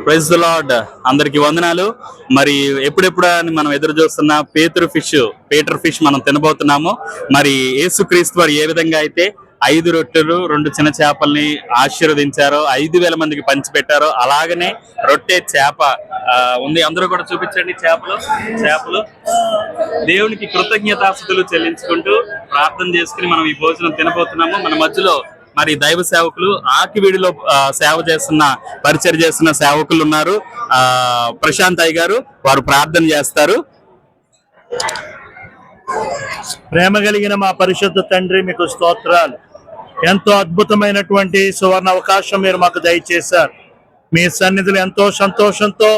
Praise the lord. అందరికి వందనాలు. మరి ఎప్పుడెప్పుడు అని మనం ఎదురు చూస్తున్న పీటర్ ఫిష్ మనం తినబోతున్నాము. మరి యేసుక్రీస్తు వారు ఏ విధంగా అయితే 5 రొట్టెలు 2 చిన్న చేపల్ని ఆశీర్వదించారో, 5,000 మందికి పంచిపెట్టారో, అలాగనే రొట్టె చేప ఉంది. అందరూ కూడా చూపించండి. చేపలు దేవునికి కృతజ్ఞతాస్తుతులు చెల్లించుకుంటూ ప్రార్థన చేసుకుని మనం ఈ భోజనం తినబోతున్నాము. మన మధ్యలో మరి దైవ సేవకులు ఆకివీడిలో పరిచయం చేస్తున్న సేవకులు ఉన్నారు. ప్రశాంత్ అయ్య గారు, వారు ప్రార్థన చేస్తారు. ప్రేమ కలిగిన మా పరిశుద్ధ తండ్రి, మీకు స్తోత్రాలు. ఎంతో అద్భుతమైనటువంటి సువర్ణ అవకాశం మీరు మాకు దయచేశారు. మీ సన్నిధులు ఎంతో సంతోషంతో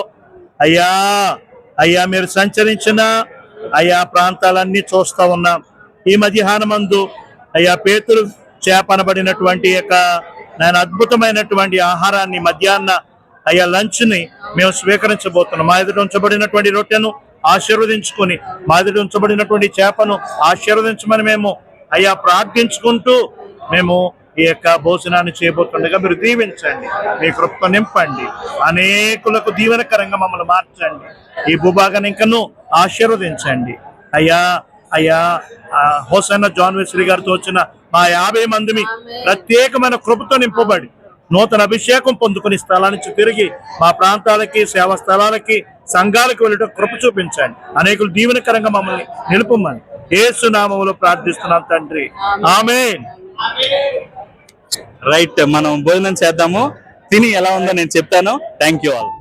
అయ్యా మీరు సంచరించిన ప్రాంతాలన్నీ చూస్తూ ఉన్నాం. ఈ మధ్యాహ్నమందు పేతురు చేపనబడినటువంటి నేను అద్భుతమైనటువంటి ఆహారాన్ని మధ్యాహ్న లంచ్ ని మేము స్వీకరించబోతున్నాం. మా ఎదుట ఉంచబడినటువంటి రొట్టెను ఆశీర్వదించుకొని, మా ఎదుట ఉంచబడినటువంటి చేపను ఆశీర్వదించమని మేము ప్రార్థించుకుంటూ మేము ఈ భోజనాన్ని చేయబోతుండగా మీరు దీవించండి, మీ కృప నింపండి, అనేకులకు దీవెనకరంగా మమ్మల్ని మార్చండి. ఈ భూభాగాన్ని ఇంకనూ ఆశీర్వదించండి. హోసన్న జాన్ వెస్లీ గారితో వచ్చిన మా 50 మందిని ప్రత్యేకమైన కృపతో నింపబడి నూతన అభిషేకం పొందుకుని స్థలాల నుంచి తిరిగి మా ప్రాంతాలకి, సేవా స్థలాలకి, సంఘాలకు వెళ్ళటం కృప చూపించండి. అనేకులు దీవెనకరంగా మమ్మల్ని నిలుపమని యేసు నామములో ప్రార్థిస్తున్నాం తండ్రి, ఆమేన్. రైట్, మనం భోజనం చేద్దాము. తిని ఎలా ఉందో నేను చెప్తాను. Thank you all.